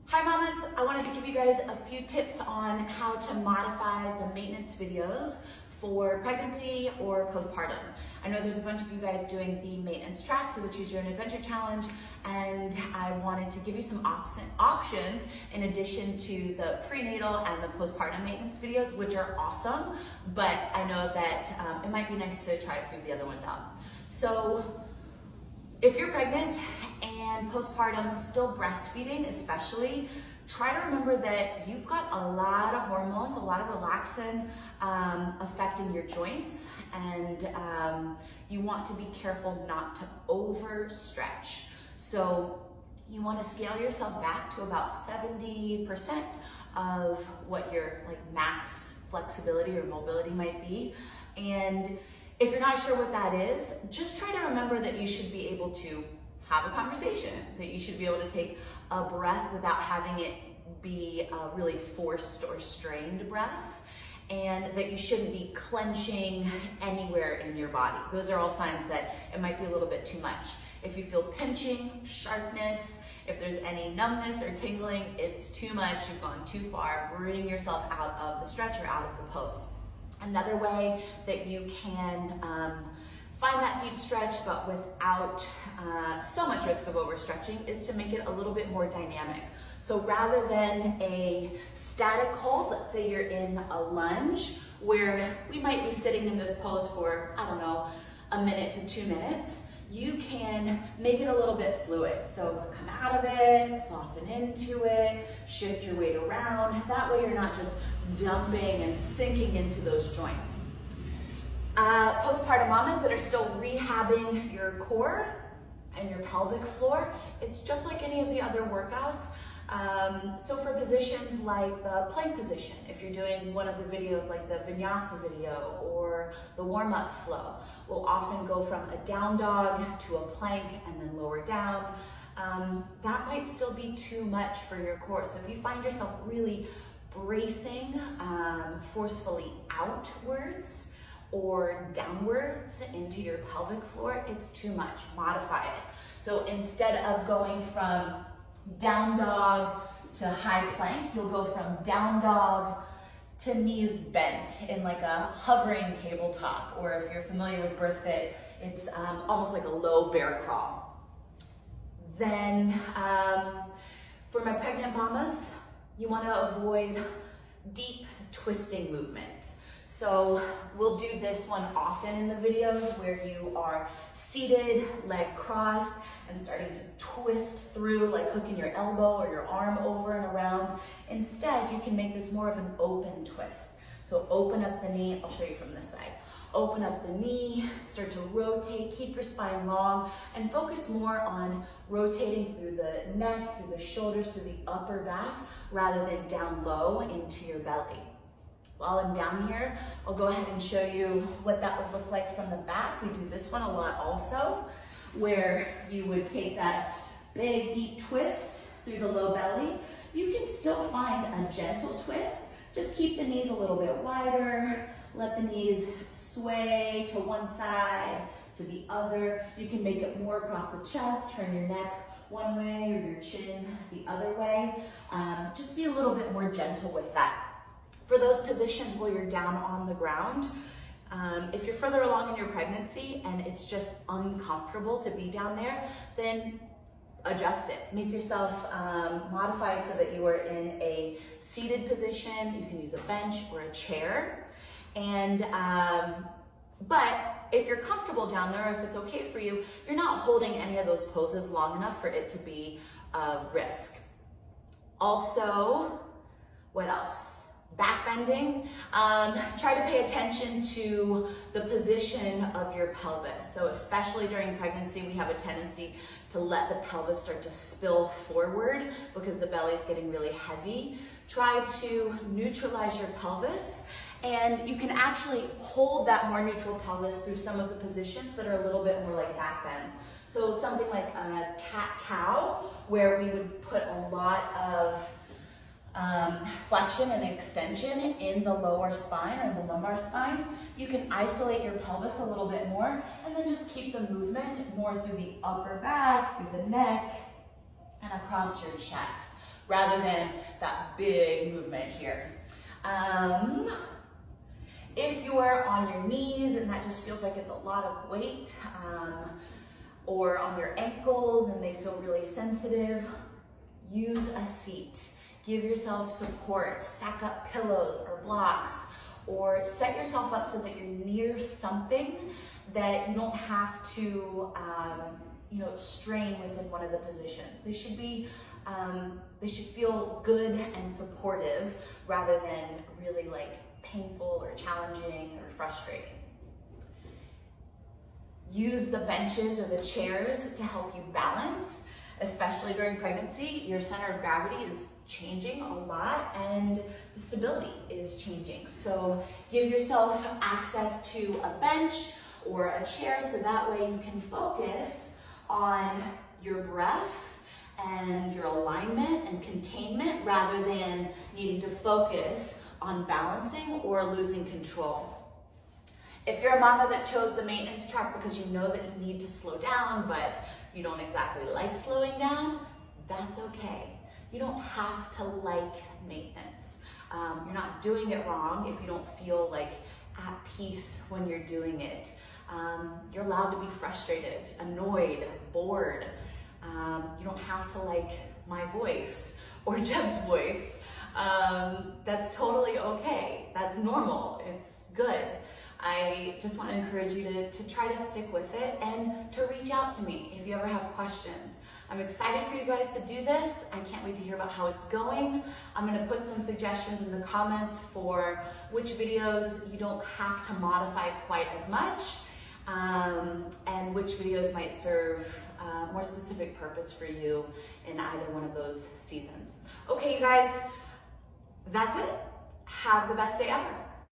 Hi mamas, I wanted to give you guys a few tips on how to modify the maintenance videos for pregnancy or postpartum. I know there's a bunch of you guys doing the maintenance track for the Choose Your Own Adventure Challenge, and I wanted to give you some options in addition to the prenatal and the postpartum maintenance videos, which are awesome, but I know that it might be nice to try a few of the other ones out. So if you're pregnant and postpartum, still breastfeeding especially, try to remember that you've got a lot of hormones, a lot of relaxin affecting your joints, and you want to be careful not to overstretch. So you want to scale yourself back to about 70% of what your max flexibility or mobility might be. And if you're not sure what that is, just try to remember that you should be able to have a conversation, that you should be able to take a breath without having it be a really forced or strained breath, and that you shouldn't be clenching anywhere in your body. Those are all signs that it might be a little bit too much. If you feel pinching, sharpness, if there's any numbness or tingling, it's too much, you've gone too far, bringing yourself out of the stretch or out of the pose. Another way that you can find that deep stretch but without so much risk of overstretching is to make it a little bit more dynamic. So rather than a static hold, let's say you're in a lunge where we might be sitting in this pose for, I don't know, a minute to 2 minutes, you can make it a little bit fluid. So come out of it, soften into it, shift your weight around. That way you're not just dumping and sinking into those joints. Postpartum mamas that are still rehabbing your core and your pelvic floor, it's just like any of the other workouts. So for positions like the plank position, if you're doing one of the videos like the vinyasa video or the warm-up flow, we'll often go from a down dog to a plank and then lower down. That might still be too much for your core. So if you find yourself really bracing forcefully outwards or downwards into your pelvic floor, it's too much. Modify it. So instead of going from down dog to high plank, you'll go from down dog to knees bent in like a hovering tabletop, or if you're familiar with BirthFit, it's almost like a low bear crawl. Then for my pregnant mamas, you want to avoid deep twisting movements. So we'll do this one often in the videos where you are seated, leg crossed, and starting to twist through, like hooking your elbow or your arm over and around. Instead, you can make this more of an open twist. So open up the knee, I'll show you from this side. Open up the knee, start to rotate, keep your spine long, and focus more on rotating through the neck, through the shoulders, through the upper back, rather than down low into your belly. While I'm down here, I'll go ahead and show you what that would look like from the back. We do this one a lot also, where you would take that big deep twist through the low belly. You can still find a gentle twist. Just keep the knees a little bit wider. Let the knees sway to one side, to the other. You can make it more across the chest, turn your neck one way or your chin the other way. Just be a little bit more gentle with that. For those positions where you're down on the ground, if you're further along in your pregnancy and it's just uncomfortable to be down there, then adjust it. Make yourself modify so that you are in a seated position. You can use a bench or a chair. And but if you're comfortable down there, if it's okay for you, you're not holding any of those poses long enough for it to be a risk. Also, what else? Back bending. Try to pay attention to the position of your pelvis. So especially during pregnancy, we have a tendency to let the pelvis start to spill forward because the belly is getting really heavy. Try to neutralize your pelvis, and you can actually hold that more neutral pelvis through some of the positions that are a little bit more like back bends. So something like a cat-cow, where we would put a lot of flexion and extension in the lower spine or the lumbar spine. You can isolate your pelvis a little bit more and then just keep the movement more through the upper back, through the neck, and across your chest. rather than that big movement here. If you are on your knees and that just feels like it's a lot of weight, or on your ankles and they feel really sensitive, use a seat. Give yourself support, stack up pillows or blocks, or set yourself up so that you're near something that you don't have to strain within one of the positions. They should be, they should feel good and supportive rather than really like painful or challenging or frustrating. Use the benches or the chairs to help you balance, especially during pregnancy. Your center of gravity is changing a lot and the stability is changing. So give yourself access to a bench or a chair so that way you can focus on your breath and your alignment and containment rather than needing to focus on balancing or losing control. If you're a mama that chose the maintenance truck because you know that you need to slow down, but you don't exactly like slowing down, that's okay. You don't have to like maintenance. You're not doing it wrong if you don't feel like at peace when you're doing it. You're allowed to be frustrated, annoyed, bored. You don't have to like my voice or Jeb's voice. That's totally okay. That's normal. It's good. I just want to encourage you to try to stick with it and to reach out to me if you ever have questions. I'm excited for you guys to do this. I can't wait to hear about how it's going. I'm going to put some suggestions in the comments for which videos you don't have to modify quite as much, and which videos might serve a more specific purpose for you in either one of those seasons. Okay, you guys, that's it. Have the best day ever.